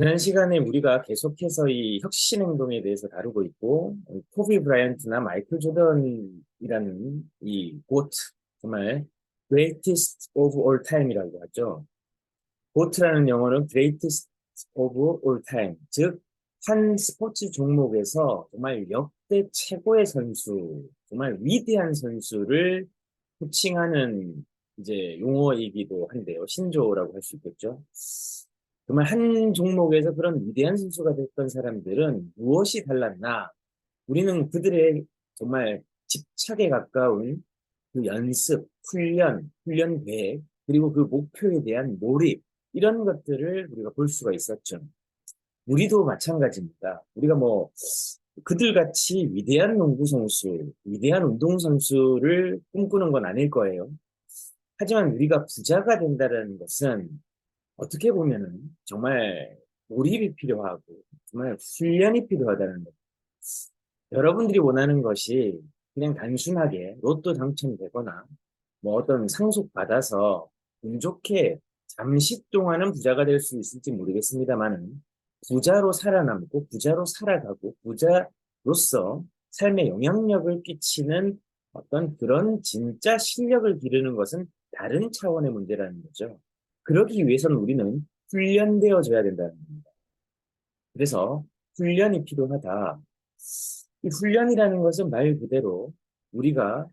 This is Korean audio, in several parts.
지난 시간에 우리가 계속해서 이 혁신 행동에 대해서 다루고 있고, 코비 브라이언트나 마이클 조던이라는 이 고트, 정말 greatest of all time이라고 하죠. 고트라는 영어는 greatest of all time, 즉, 한 스포츠 종목에서 정말 역대 최고의 선수, 정말 위대한 선수를 호칭하는 이제 용어이기도 한데요. 신조어라고 할 수 있겠죠. 정말 한 종목에서 그런 위대한 선수가 됐던 사람들은 무엇이 달랐나? 우리는 그들의 정말 집착에 가까운 그 연습, 훈련 계획, 그리고 그 목표에 대한 몰입, 이런 것들을 우리가 볼 수가 있었죠. 우리도 마찬가지입니다. 우리가 뭐, 그들 같이 위대한 농구 선수, 위대한 운동 선수를 꿈꾸는 건 아닐 거예요. 하지만 우리가 부자가 된다는 것은 어떻게 보면은 정말 몰입이 필요하고 정말 훈련이 필요하다는 것. 여러분들이 원하는 것이 그냥 단순하게 로또 당첨되거나 뭐 어떤 상속 받아서 운 좋게 잠시 동안은 부자가 될 수 있을지 모르겠습니다만은 부자로 살아남고 부자로 살아가고 부자로서 삶에 영향력을 끼치는 어떤 그런 진짜 실력을 기르는 것은 다른 차원의 문제라는 거죠. 그러기 위해서는 우리는 훈련되어져야 된다는 겁니다. 그래서 훈련이 필요하다. 이 훈련이라는 것은 말 그대로 우리가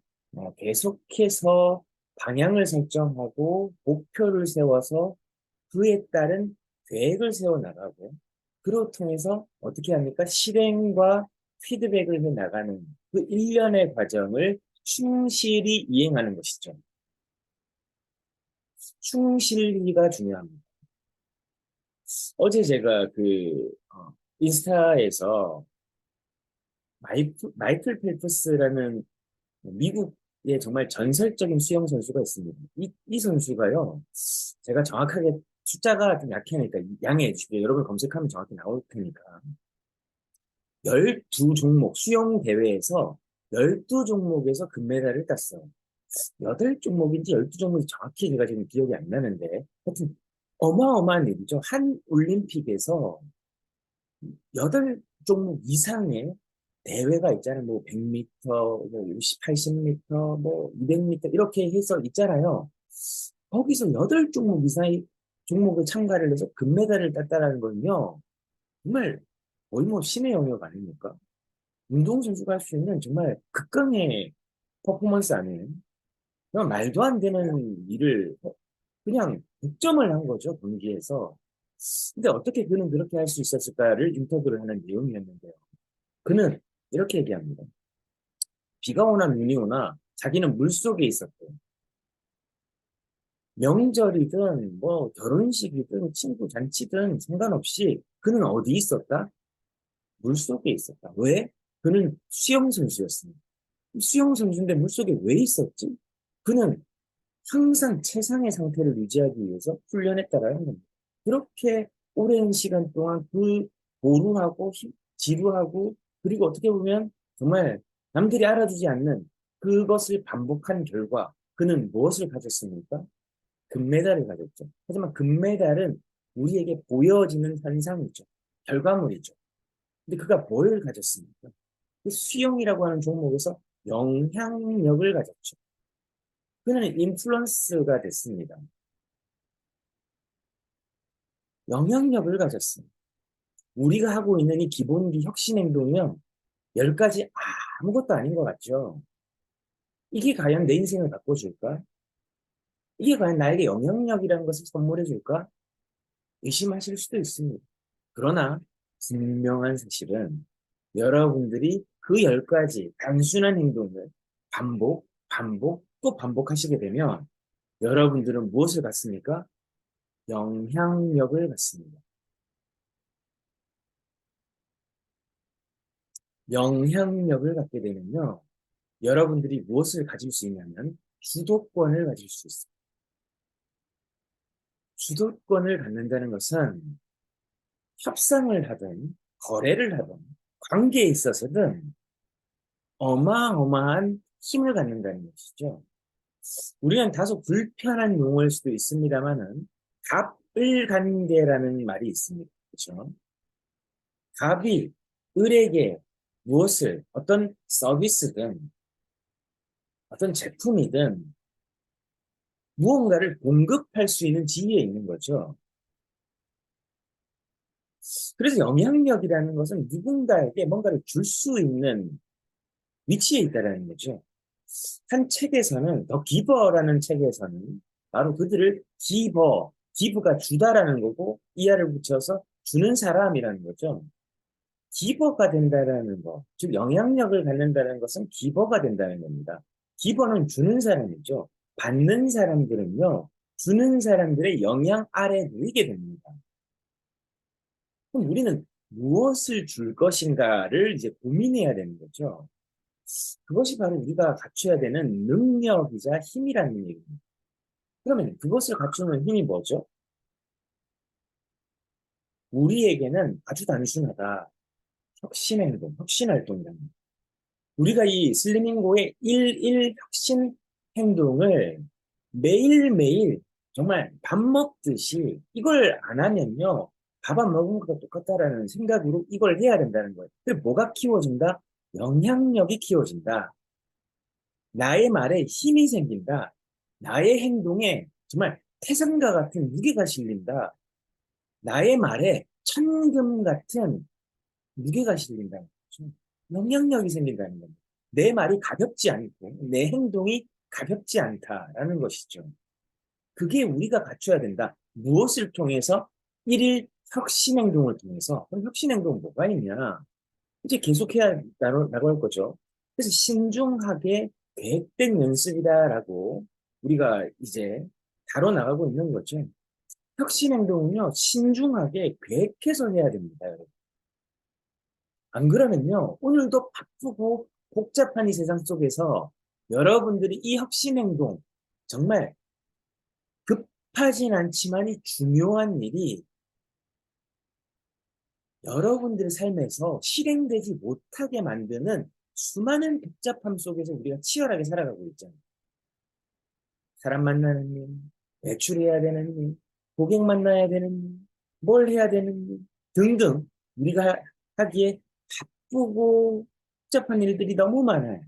계속해서 방향을 설정하고 목표를 세워서 그에 따른 계획을 세워 나가고 그로 통해서 어떻게 합니까? 실행과 피드백을 해 나가는 그 일련의 과정을 충실히 이행하는 것이죠. 충실히가 중요합니다. 어제 제가 인스타에서 마이클 펠프스라는 미국의 정말 전설적인 수영 선수가 있습니다. 이 선수가요, 제가 정확하게 숫자가 좀 약하니까 양해해 주시고요. 여러분 검색하면 정확히 나올 테니까. 12종목, 수영 대회에서 12종목에서 금메달을 땄어요. 8종목인지 12종목인지 정확히 제가 지금 기억이 안 나는데, 하여튼 어마어마한 일이죠. 한 올림픽에서 8종목 이상의 대회가 있잖아요. 뭐 100m, 뭐 80m, 뭐 200m 이렇게 해서 있잖아요. 거기서 8종목 이상의 종목에 참가를 해서 금메달을 땄다라는 건요. 정말 거의 뭐 신의 영역 아닙니까? 운동선수가 할 수 있는 정말 극강의 퍼포먼스 아니에요? 그냥 말도 안 되는 일을 그냥 득점을 한 거죠, 경기에서. 근데 어떻게 그는 그렇게 할 수 있었을까를 인터뷰를 하는 내용이었는데요. 그는 이렇게 얘기합니다. 비가 오나 눈이 오나 자기는 물속에 있었대요. 명절이든 뭐 결혼식이든 친구 잔치든 상관없이 그는 어디 있었다? 물속에 있었다. 왜? 그는 수영선수였습니다. 수영선수인데 물속에 왜 있었지? 그는 항상 최상의 상태를 유지하기 위해서 훈련했다라는 겁니다. 그렇게 오랜 시간 동안 그 보루하고 지루하고 그리고 어떻게 보면 정말 남들이 알아주지 않는 그것을 반복한 결과 그는 무엇을 가졌습니까? 금메달을 가졌죠. 하지만 금메달은 우리에게 보여지는 현상이죠. 결과물이죠. 근데 그가 뭘 가졌습니까? 그 수영이라고 하는 종목에서 영향력을 가졌죠. 그는 인플루언스가 됐습니다. 영향력을 가졌습니다. 우리가 하고 있는 이 기본기 혁신 행동이요. 10가지 아무것도 아닌 것 같죠. 이게 과연 내 인생을 바꿔줄까? 이게 과연 나에게 영향력이라는 것을 선물해줄까? 의심하실 수도 있습니다. 그러나 분명한 사실은 여러분들이 그 10가지 단순한 행동을 또 반복하시게 되면 여러분들은 무엇을 갖습니까? 영향력을 갖습니다. 영향력을 갖게 되면요. 여러분들이 무엇을 가질 수 있냐면 주도권을 가질 수 있어요. 주도권을 갖는다는 것은 협상을 하든 거래를 하든 관계에 있어서든 어마어마한 힘을 갖는다는 것이죠. 우리는 다소 불편한 용어일 수도 있습니다만은 갑을 관계라는 말이 있습니다. 그렇죠? 갑이 을에게 무엇을 어떤 서비스든 어떤 제품이든 무언가를 공급할 수 있는 지위에 있는 거죠. 그래서 영향력이라는 것은 누군가에게 뭔가를 줄 수 있는 위치에 있다라는 거죠. 한 책에서는 더 기버라는 책에서는 바로 그들을 기브가 주다라는 거고 이하를 붙여서 주는 사람이라는 거죠. 기버가 된다라는 거, 즉 영향력을 갖는다는 것은 기버가 된다는 겁니다. 기버는 주는 사람이죠. 받는 사람들은요, 주는 사람들의 영향 아래 놓이게 됩니다. 그럼 우리는 무엇을 줄 것인가를 이제 고민해야 되는 거죠. 그것이 바로 우리가 갖춰야 되는 능력이자 힘이라는 얘기입니다. 그러면 그것을 갖추는 힘이 뭐죠? 우리에게는 아주 단순하다. 혁신행동, 혁신활동이랍니다. 우리가 이 슬리밍고의 일일 혁신 행동을 매일매일 정말 밥 먹듯이 이걸 안 하면요. 밥 안 먹은 것과 똑같다라는 생각으로 이걸 해야 된다는 거예요. 그리고 뭐가 키워진다? 영향력이 키워진다. 나의 말에 힘이 생긴다. 나의 행동에 정말 태산과 같은 무게가 실린다. 나의 말에 천금 같은 무게가 실린다는 거죠. 영향력이 생긴다는 겁니다. 내 말이 가볍지 않고 내 행동이 가볍지 않다라는 것이죠. 그게 우리가 갖춰야 된다. 무엇을 통해서? 일일 혁신행동을 통해서. 그럼 혁신행동 뭐가 있냐? 이제 계속해야 나갈 거죠. 그래서 신중하게 계획된 연습이다라고 우리가 이제 다뤄나가고 있는 거죠. 혁신행동은요, 신중하게 계획해서 해야 됩니다, 여러분. 안 그러면요, 오늘도 바쁘고 복잡한 이 세상 속에서 여러분들이 이 혁신행동, 정말 급하진 않지만 이 중요한 일이 여러분들의 삶에서 실행되지 못하게 만드는 수많은 복잡함 속에서 우리가 치열하게 살아가고 있잖아요. 사람 만나는 일, 외출해야 되는 일, 고객 만나야 되는 일, 뭘 해야 되는 일 등등 우리가 하기에 바쁘고 복잡한 일들이 너무 많아요.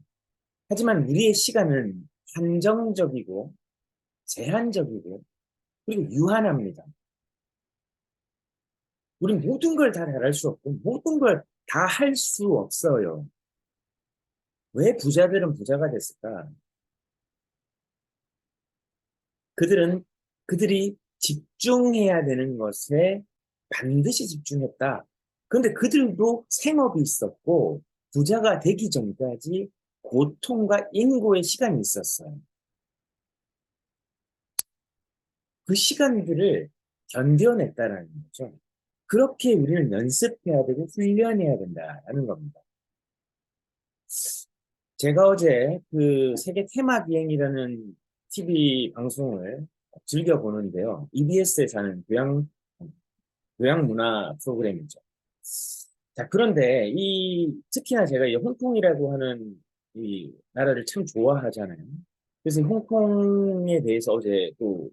하지만 우리의 시간은 한정적이고 제한적이고 그리고 유한합니다. 우린 모든 걸 다 잘할 수 없고 모든 걸 다 할 수 없어요. 왜 부자들은 부자가 됐을까? 그들은 그들이 집중해야 되는 것에 반드시 집중했다. 그런데 그들도 생업이 있었고 부자가 되기 전까지 고통과 인고의 시간이 있었어요. 그 시간들을 견뎌냈다라는 거죠. 그렇게 우리는 연습해야 되고 훈련해야 된다라는 겁니다. 제가 어제 그 세계 테마 비행이라는 TV 방송을 즐겨 보는데요. EBS에 사는 교양 문화 프로그램이죠. 자, 그런데 특히나 제가 이 홍콩이라고 하는 이 나라를 참 좋아하잖아요. 그래서 홍콩에 대해서 어제 또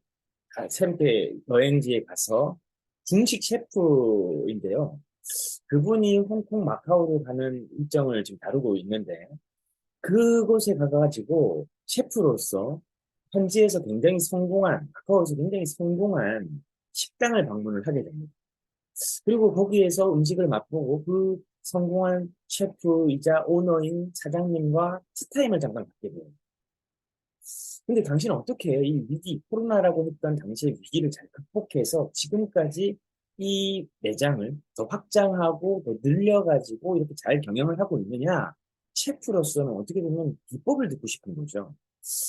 새롭게 여행지에 가서 중식 셰프인데요. 그분이 홍콩 마카오로 가는 일정을 지금 다루고 있는데 그곳에 가가지고 셰프로서 현지에서 굉장히 성공한, 마카오에서 굉장히 성공한 식당을 방문을 하게 됩니다. 그리고 거기에서 음식을 맛보고 그 성공한 셰프이자 오너인 사장님과 티타임을 잠깐 갖게 돼요. 근데 당신은 어떻게 이 위기, 코로나라고 했던 당시의 위기를 잘 극복해서 지금까지 이 매장을 더 확장하고 더 늘려가지고 이렇게 잘 경영을 하고 있느냐? 셰프로서는 어떻게 보면 비법을 듣고 싶은 거죠.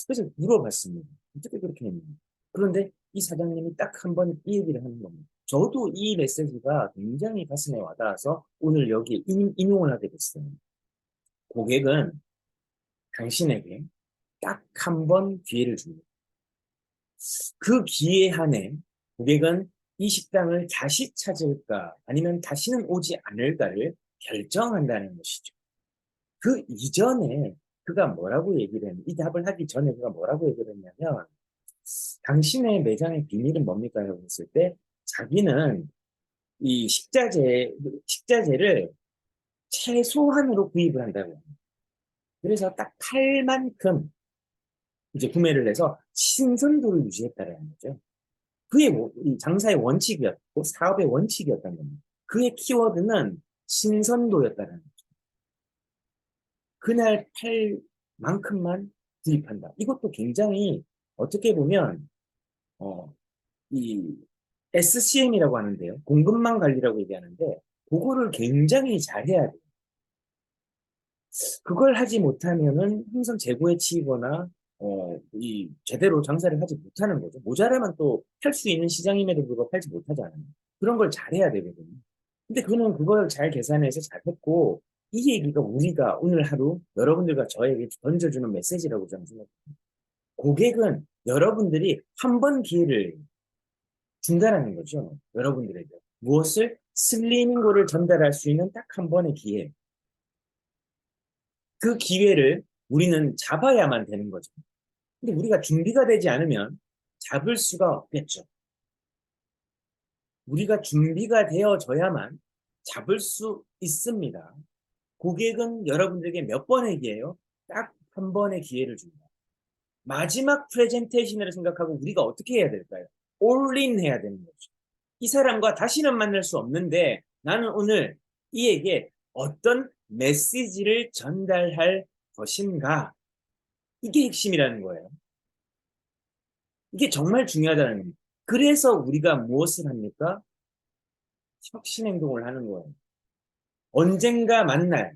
그래서 물어봤습니다. 어떻게 그렇게 했냐? 그런데 이 사장님이 딱 한 번 이 얘기를 하는 겁니다. 저도 이 메시지가 굉장히 가슴에 와닿아서 오늘 여기 인용을 하게 됐어요. 고객은 당신에게 딱 한 번 기회를 줍니다. 그 기회 안에 고객은 이 식당을 다시 찾을까 아니면 다시는 오지 않을까를 결정한다는 것이죠. 그 이전에 그가 뭐라고 얘기를 했냐, 이 답을 하기 전에 그가 뭐라고 얘기를 했냐면 당신의 매장의 비밀은 뭡니까? 라고 했을 때 자기는 이 식자재를 최소한으로 구입을 한다고 합니다. 그래서 딱 팔 만큼 이제 구매를 해서 신선도를 유지했다라는 거죠. 그게 이 장사의 원칙이었고 사업의 원칙이었다는 겁니다. 그의 키워드는 신선도였다는 거죠. 그날 팔 만큼만 구입한다. 이것도 굉장히 어떻게 보면 어, 이 SCM이라고 하는데요. 공급망 관리라고 얘기하는데 그거를 굉장히 잘해야 돼요. 그걸 하지 못하면은 항상 재고에 치이거나 이 제대로 장사를 하지 못하는 거죠. 모자라면 또 팔 수 있는 시장임에도 불구하고 팔지 못하잖아요. 그런 걸 잘해야 되거든요. 근데 그는 그걸 잘 계산해서 잘했고 이 얘기가 우리가 오늘 하루 여러분들과 저에게 던져주는 메시지라고 저는 생각합니다. 고객은 여러분들이 한 번 기회를 준다라는 거죠. 여러분들에게. 무엇을? 슬리밍고를 전달할 수 있는 딱 한 번의 기회. 그 기회를 우리는 잡아야만 되는 거죠. 근데 우리가 준비가 되지 않으면 잡을 수가 없겠죠. 우리가 준비가 되어져야만 잡을 수 있습니다. 고객은 여러분들에게 몇 번의 기회예요? 딱 한 번의 기회를 줍니다. 마지막 프레젠테이션을 생각하고 우리가 어떻게 해야 될까요? 올인 해야 되는 거죠. 이 사람과 다시는 만날 수 없는데 나는 오늘 이에게 어떤 메시지를 전달할 것인가? 이게 핵심이라는 거예요. 이게 정말 중요하다는 겁니다. 그래서 우리가 무엇을 합니까? 혁신 행동을 하는 거예요. 언젠가 만날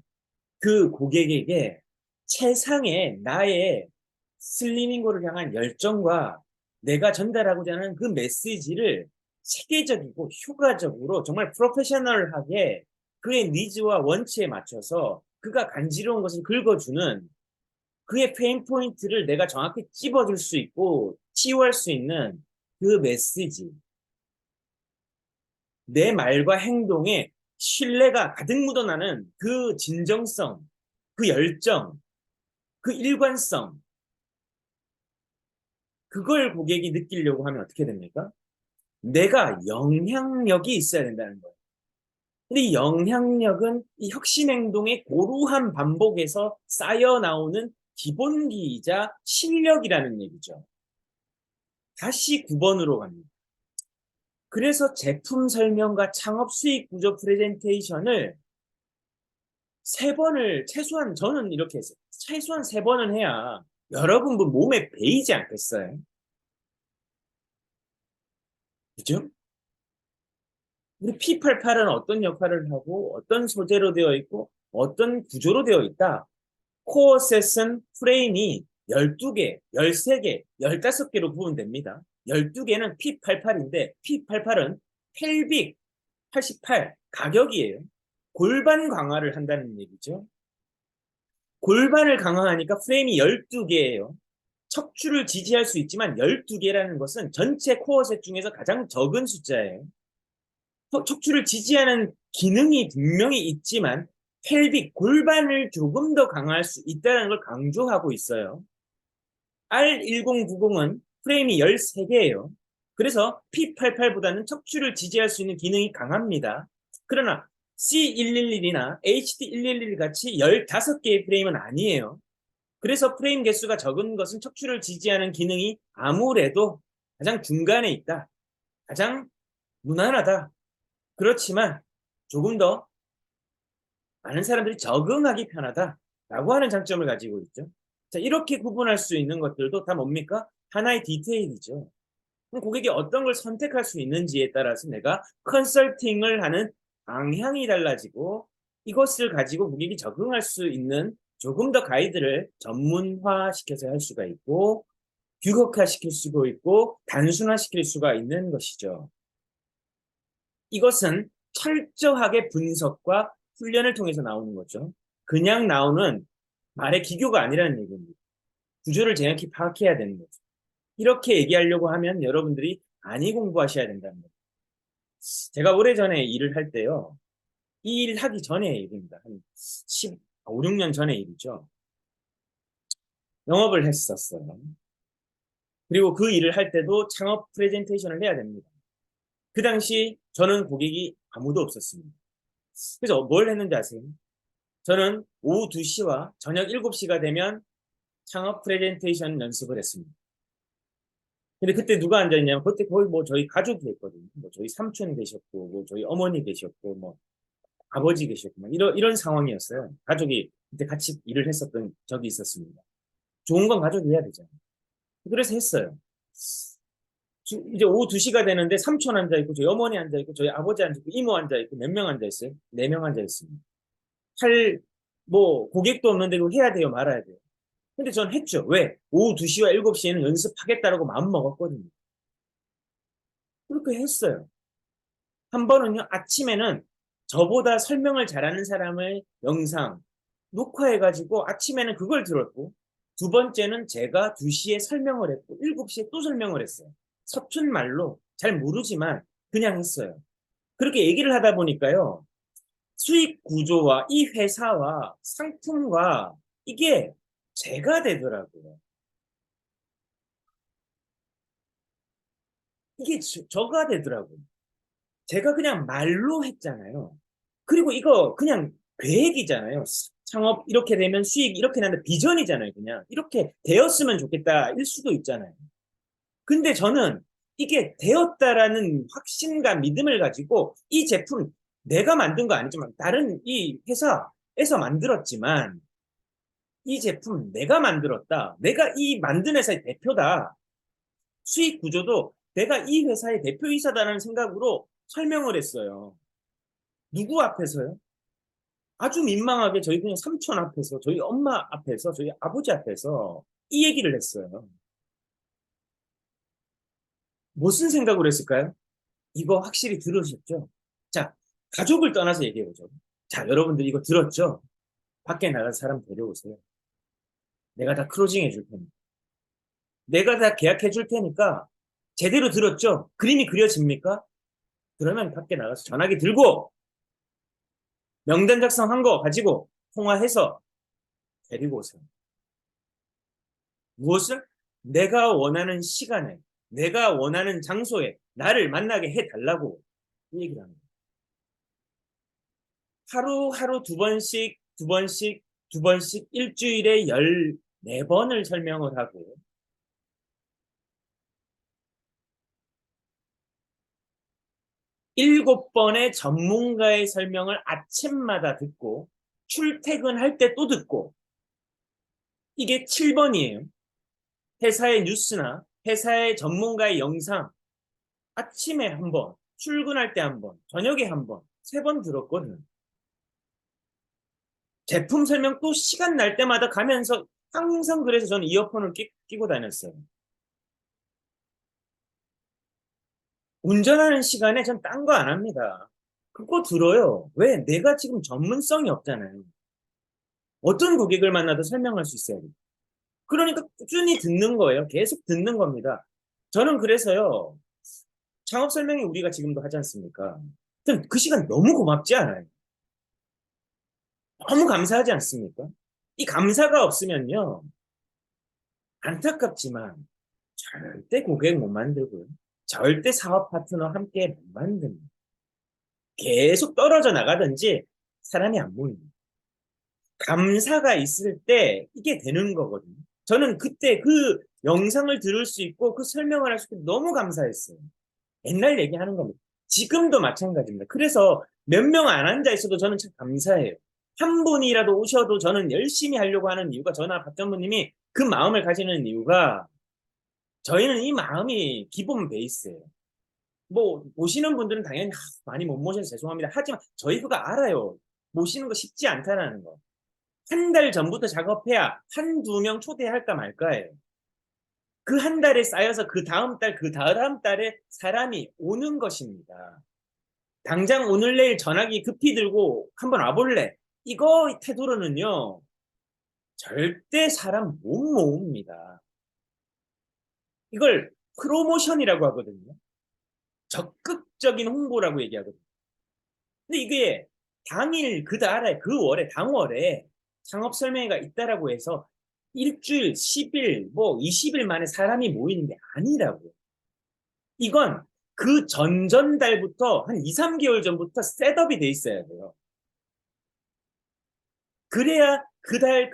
그 고객에게 최상의 나의 슬리밍고를 향한 열정과 내가 전달하고자 하는 그 메시지를 체계적이고 효과적으로 정말 프로페셔널하게 그의 니즈와 원치에 맞춰서 그가 간지러운 것을 긁어주는 그의 페인 포인트를 내가 정확히 찝어줄 수 있고 치유할 수 있는 그 메시지, 내 말과 행동에 신뢰가 가득 묻어나는 그 진정성, 그 열정, 그 일관성, 그걸 고객이 느끼려고 하면 어떻게 됩니까? 내가 영향력이 있어야 된다는 거예요. 근데 이 영향력은 이 혁신 행동의 고루한 반복에서 쌓여 나오는 기본기이자 실력이라는 얘기죠. 다시 9번으로 갑니다. 그래서 제품 설명과 창업 수익 구조 프레젠테이션을 세 번을 최소한 저는 이렇게 했어요. 최소한 세 번은 해야 여러분 몸에 배이지 않겠어요? 그죠? 우리 P88은 어떤 역할을 하고 어떤 소재로 되어 있고 어떤 구조로 되어 있다. 코어셋은 프레임이 12개, 13개, 15개로 구분됩니다. 12개는 P88인데 P88은 펠빅 88 가격이에요. 골반 강화를 한다는 얘기죠. 골반을 강화하니까 프레임이 12개예요. 척추를 지지할 수 있지만 12개라는 것은 전체 코어셋 중에서 가장 적은 숫자예요. 척추를 지지하는 기능이 분명히 있지만 펠빅, 골반을 조금 더 강화할 수 있다는 걸 강조하고 있어요. R1090은 프레임이 13개예요. 그래서 P88보다는 척추를 지지할 수 있는 기능이 강합니다. 그러나 C111이나 HD111 같이 15개의 프레임은 아니에요. 그래서 프레임 개수가 적은 것은 척추를 지지하는 기능이 아무래도 가장 중간에 있다. 가장 무난하다. 그렇지만 조금 더 많은 사람들이 적응하기 편하다라고 하는 장점을 가지고 있죠. 자, 이렇게 구분할 수 있는 것들도 다 뭡니까? 하나의 디테일이죠. 그럼 고객이 어떤 걸 선택할 수 있는지에 따라서 내가 컨설팅을 하는 방향이 달라지고 이것을 가지고 고객이 적응할 수 있는 조금 더 가이드를 전문화시켜서 할 수가 있고 규격화시킬 수가 있고 단순화시킬 수가 있는 것이죠. 이것은 철저하게 분석과 훈련을 통해서 나오는 거죠. 그냥 나오는 말의 기교가 아니라는 얘기입니다. 구조를 정확히 파악해야 되는 거죠. 이렇게 얘기하려고 하면 여러분들이 많이 공부하셔야 된다는 거죠. 제가 오래전에 일을 할 때요. 이 일 하기 전에 일입니다. 한 5, 6년 전의 일이죠. 영업을 했었어요. 그리고 그 일을 할 때도 창업 프레젠테이션을 해야 됩니다. 그 당시 저는 고객이 아무도 없었습니다. 그래서 뭘 했는지 아세요? 저는 오후 2시와 저녁 7시가 되면 창업 프레젠테이션 연습을 했습니다. 근데 그때 누가 앉아있냐면 그때 거의 뭐 저희 가족이 했거든요. 뭐 저희 삼촌 계셨고, 뭐 저희 어머니 계셨고, 뭐 아버지 계셨고, 뭐 이런 상황이었어요. 가족이 그때 같이 일을 했었던 적이 있었습니다. 좋은 건 가족이 해야 되잖아요. 그래서 했어요. 이제 오후 2시가 되는데 삼촌 앉아있고, 저희 어머니 앉아있고, 저희 아버지 앉아있고, 이모 앉아있고, 몇 명 앉아있어요? 4명 앉아있습니다. 고객도 없는데 이거 해야 돼요? 말아야 돼요? 근데 전 했죠. 왜? 오후 2시와 7시에는 연습하겠다라고 마음 먹었거든요. 그렇게 했어요. 한 번은요, 아침에는 저보다 설명을 잘하는 사람을 영상 녹화해가지고 아침에는 그걸 들었고, 두 번째는 제가 2시에 설명을 했고, 7시에 또 설명을 했어요. 서툰 말로 잘 모르지만 그냥 했어요. 그렇게 얘기를 하다 보니까요, 수익 구조와 이 회사와 상품과 이게 제가 되더라고요. 이게 저가 되더라고요. 제가 그냥 말로 했잖아요. 그리고 이거 그냥 계획이잖아요. 창업 이렇게 되면 수익 이렇게 나는데 비전이잖아요. 그냥 이렇게 되었으면 좋겠다 일 수도 있잖아요. 근데 저는 이게 되었다라는 확신과 믿음을 가지고 이 제품 내가 만든 거 아니지만 다른 이 회사에서 만들었지만 이 제품 내가 만들었다. 내가 이 만든 회사의 대표다. 수익 구조도 내가 이 회사의 대표이사다라는 생각으로 설명을 했어요. 누구 앞에서요? 아주 민망하게 저희 그냥 삼촌 앞에서, 저희 엄마 앞에서, 저희 아버지 앞에서 이 얘기를 했어요. 무슨 생각을 했을까요? 이거 확실히 들으셨죠? 자, 가족을 떠나서 얘기해보죠. 자, 여러분들 이거 들었죠? 밖에 나가서 사람 데려오세요. 내가 다 크로징 해줄 테니까. 내가 다 계약해 줄 테니까 제대로 들었죠? 그림이 그려집니까? 그러면 밖에 나가서 전화기 들고 명단 작성한 거 가지고 통화해서 데리고 오세요. 무엇을? 내가 원하는 시간에, 내가 원하는 장소에 나를 만나게 해달라고 이 얘기를 합니다. 하루하루 두 번씩, 두 번씩, 두 번씩 일주일에 14번을 설명을 하고 7번의 전문가의 설명을 아침마다 듣고 출퇴근할 때 또 듣고 이게 7번이에요. 회사의 뉴스나 회사의 전문가의 영상 아침에 한 번, 출근할 때 한 번, 저녁에 한 번, 3번 들었거든. 제품 설명 또 시간 날 때마다 가면서 항상 그래서 저는 이어폰을 끼고 다녔어요. 운전하는 시간에 전 딴 거 안 합니다. 그거 들어요. 왜? 내가 지금 전문성이 없잖아요. 어떤 고객을 만나도 설명할 수 있어야 돼요. 그러니까 꾸준히 듣는 거예요. 계속 듣는 겁니다. 저는 그래서요. 창업 설명회 우리가 지금도 하지 않습니까? 그 시간 너무 고맙지 않아요? 너무 감사하지 않습니까? 이 감사가 없으면요. 안타깝지만 절대 고객 못 만들고요. 절대 사업 파트너 함께 못 만듭니다. 계속 떨어져 나가든지 사람이 안 모입니다. 감사가 있을 때 이게 되는 거거든요. 저는 그때 그 영상을 들을 수 있고 그 설명을 할 수 있고 너무 감사했어요. 옛날 얘기하는 겁니다. 지금도 마찬가지입니다. 그래서 몇 명 안 앉아 있어도 저는 참 감사해요. 한 분이라도 오셔도 저는 열심히 하려고 하는 이유가 저나 박 전무님이 그 마음을 가지는 이유가 저희는 이 마음이 기본 베이스예요. 뭐 모시는 분들은 당연히 많이 못 모셔서 죄송합니다. 하지만 저희 그거 알아요. 모시는 거 쉽지 않다라는 거. 한 달 전부터 작업해야 한두 명 초대할까 말까예요. 그 한 달에 쌓여서 그 다음 달, 그 다음 달에 사람이 오는 것입니다. 당장 오늘 내일 전화기 급히 들고 한번 와볼래? 이거 태도로는요, 절대 사람 못 모읍니다. 이걸 프로모션이라고 하거든요. 적극적인 홍보라고 얘기하거든요. 근데 이게 당일 그 달에 그 월에 당월에 창업 설명회가 있다라고 해서 일주일, 10일, 뭐 20일 만에 사람이 모이는 게 아니라고요. 이건 그 전전달부터 한 2, 3개월 전부터 셋업이 돼 있어야 돼요. 그래야 그 달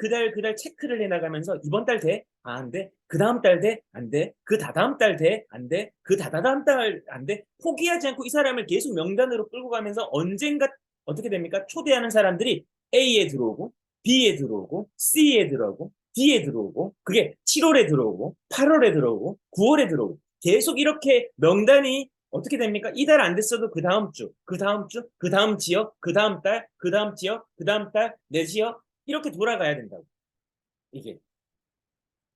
체크를 해나가면서 이번 달 돼? 아, 안 돼. 그 다음 달 돼? 안 돼. 그 다다음 달 돼? 안 돼. 그 다다다음 달 안 돼. 포기하지 않고 이 사람을 계속 명단으로 끌고 가면서 언젠가 어떻게 됩니까? 초대하는 사람들이 A에 들어오고 B에 들어오고 C에 들어오고 D에 들어오고 그게 7월에 들어오고 8월에 들어오고 9월에 들어오고 계속 이렇게 명단이 어떻게 됩니까? 이달 안 됐어도 그 다음 주, 그 다음 주, 그 다음 지역, 그 다음 달, 그 다음 지역, 그 다음 달, 내 지역 이렇게 돌아가야 된다고. 이게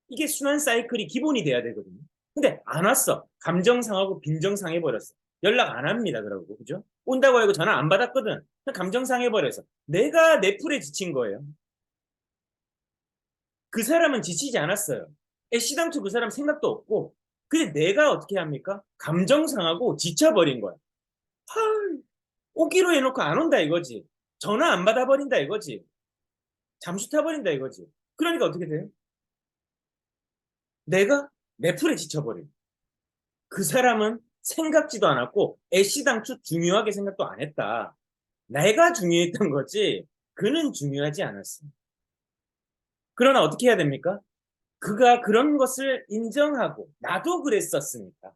이게 순환 사이클이 기본이 돼야 되거든요. 근데 안 왔어. 감정 상하고 빈정 상해 버렸어. 연락 안 합니다. 그러고 그죠? 온다고 하고 전화 안 받았거든. 감정 상해 버려서 내가 내 풀에 지친 거예요. 그 사람은 지치지 않았어요. 애시당초 그 사람 생각도 없고 근데 내가 어떻게 합니까? 감정 상하고 지쳐버린 거야. 헐, 오기로 해놓고 안 온다 이거지. 전화 안 받아버린다 이거지. 잠수 타버린다 이거지. 그러니까 어떻게 돼요? 내가 내 풀에 지쳐버려. 그 사람은 생각지도 않았고 애시당초 중요하게 생각도 안 했다. 내가 중요했던 거지 그는 중요하지 않았어. 그러나 어떻게 해야 됩니까? 그가 그런 것을 인정하고 나도 그랬었으니까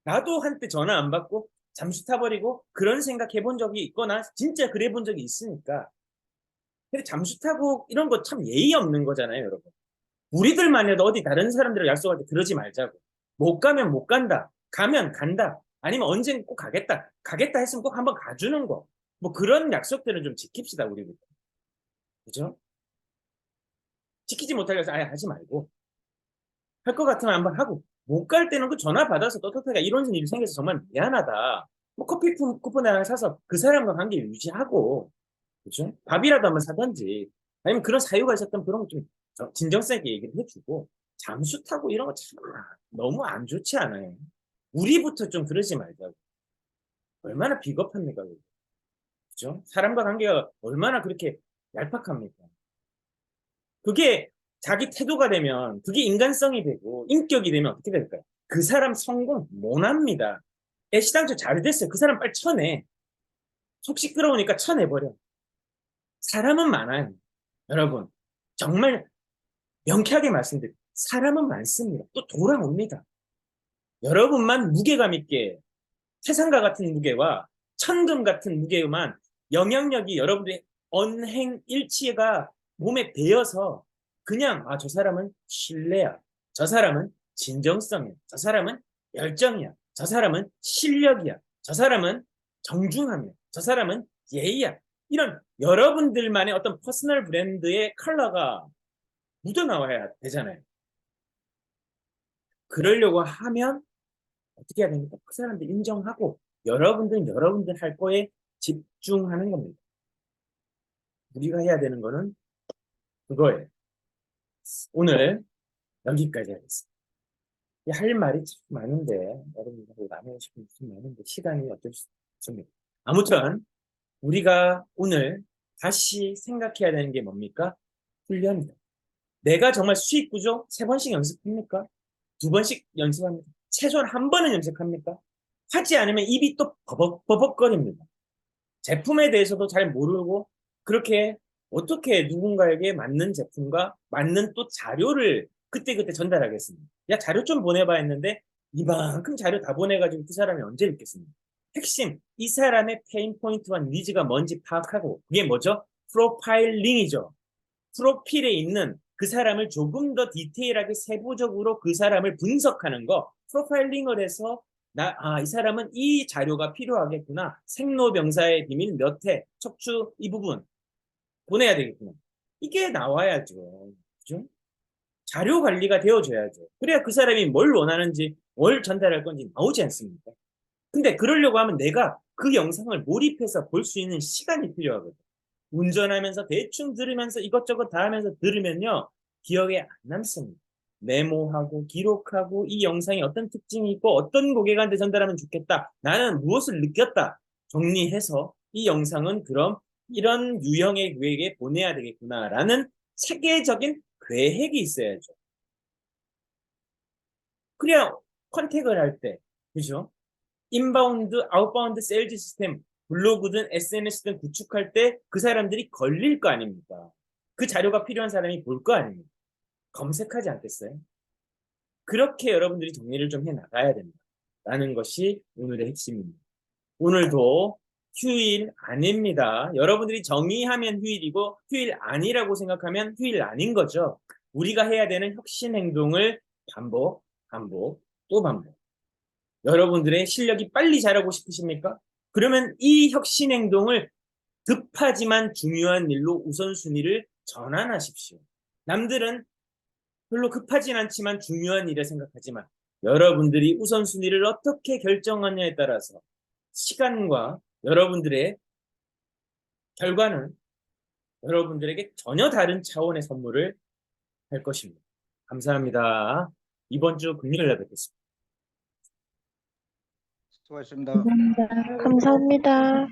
나도 한때 전화 안 받고 잠수 타버리고 그런 생각 해본 적이 있거나 진짜 그래 본 적이 있으니까 근데 잠수 타고 이런 거 참 예의 없는 거잖아요, 여러분. 우리들만 해도 어디 다른 사람들이랑 약속할 때 그러지 말자고. 못 가면 못 간다. 가면 간다. 아니면 언젠가 꼭 가겠다. 가겠다 했으면 꼭 한번 가주는 거. 뭐 그런 약속들은 좀 지킵시다, 우리부터. 그죠? 지키지 못하게 해서 아예 하지 말고. 할 것 같으면 한번 하고. 못 갈 때는 그 전화 받아서 떳떳하게 이런 일이 생겨서 정말 미안하다. 뭐 커피 쿠폰 하나 사서 그 사람과 관계 유지하고. 그죠? 밥이라도 한번 사든지 아니면 그런 사유가 있었던 그런 거 좀 진정성 있게 얘기를 해주고 잠수 타고 이런 거 참 너무 안 좋지 않아요? 우리부터 좀 그러지 말자고. 얼마나 비겁합니까? 그죠? 사람과 관계가 얼마나 그렇게 얄팍합니까? 그게 자기 태도가 되면 그게 인간성이 되고 인격이 되면 어떻게 될까요? 그 사람 성공 못 합니다. 애시당초 잘 됐어요. 그 사람 빨리 쳐내. 속 시끄러우니까 쳐내버려. 사람은 많아요. 여러분, 정말 명쾌하게 말씀드립니다. 사람은 많습니다. 또 돌아옵니다. 여러분만 무게감 있게 태산과 같은 무게와 천금 같은 무게만 영향력이 여러분들의 언행 일치가 몸에 배어서 그냥 아, 저 사람은 신뢰야. 저 사람은 진정성이야. 저 사람은 열정이야. 저 사람은 실력이야. 저 사람은 정중함이야. 저 사람은 예의야. 이런 여러분들만의 어떤 퍼스널 브랜드의 컬러가 묻어나와야 되잖아요. 그러려고 하면 어떻게 해야 됩니까? 그 사람들 인정하고 여러분들은 여러분들 할 거에 집중하는 겁니다. 우리가 해야 되는 거는 그거예요. 오늘 여기까지 하겠습니다. 할 말이 참 많은데 여러분들하고 나누고 싶은 게 많은데 시간이 어쩔 수 없습니다. 아무튼 우리가 오늘 다시 생각해야 되는 게 뭡니까? 훈련이다. 내가 정말 수익 구조 3번씩 연습합니까? 2번씩 연습합니까? 최소한 한 번은 연습합니까? 하지 않으면 입이 또 버벅버벅거립니다. 제품에 대해서도 잘 모르고 그렇게 어떻게 누군가에게 맞는 제품과 맞는 또 자료를 그때그때 전달하겠습니까? 야, 자료 좀 보내봐 했는데 이만큼 자료 다 보내가지고 그 사람이 언제 읽겠습니까? 핵심, 이 사람의 페인 포인트와 니즈가 뭔지 파악하고 그게 뭐죠? 프로파일링이죠. 프로필에 있는 그 사람을 조금 더 디테일하게 세부적으로 그 사람을 분석하는 거 프로파일링을 해서 이 사람은 이 자료가 필요하겠구나. 생로병사의 비밀 몇 회, 척추 이 부분 보내야 되겠구나. 이게 나와야죠. 그죠? 자료 관리가 되어줘야죠. 그래야 그 사람이 뭘 원하는지, 뭘 전달할 건지 나오지 않습니까? 근데 그러려고 하면 내가 그 영상을 몰입해서 볼 수 있는 시간이 필요하거든. 운전하면서 대충 들으면서 이것저것 다 하면서 들으면요. 기억에 안 남습니다. 메모하고 기록하고 이 영상이 어떤 특징이 있고 어떤 고객한테 전달하면 좋겠다. 나는 무엇을 느꼈다. 정리해서 이 영상은 그럼 이런 유형의 고객에게 보내야 되겠구나라는 체계적인 계획이 있어야죠. 그래야 컨택을 할 때, 그죠? 인바운드, 아웃바운드 세일즈 시스템, 블로그든 SNS든 구축할 때 그 사람들이 걸릴 거 아닙니까? 그 자료가 필요한 사람이 볼 거 아닙니까? 검색하지 않겠어요? 그렇게 여러분들이 정리를 좀 해 나가야 된다. 라는 것이 오늘의 핵심입니다. 오늘도 휴일 아닙니다. 여러분들이 정의하면 휴일이고 휴일 아니라고 생각하면 휴일 아닌 거죠. 우리가 해야 되는 혁신 행동을 반복, 반복, 또 반복. 여러분들의 실력이 빨리 자라고 싶으십니까? 그러면 이 혁신 행동을 급하지만 중요한 일로 우선순위를 전환하십시오. 남들은 별로 급하진 않지만 중요한 일을 생각하지만 여러분들이 우선순위를 어떻게 결정하냐에 따라서 시간과 여러분들의 결과는 여러분들에게 전혀 다른 차원의 선물을 할 것입니다. 감사합니다. 이번 주 금요일에 뵙겠습니다. 수고하셨습니다. 감사합니다.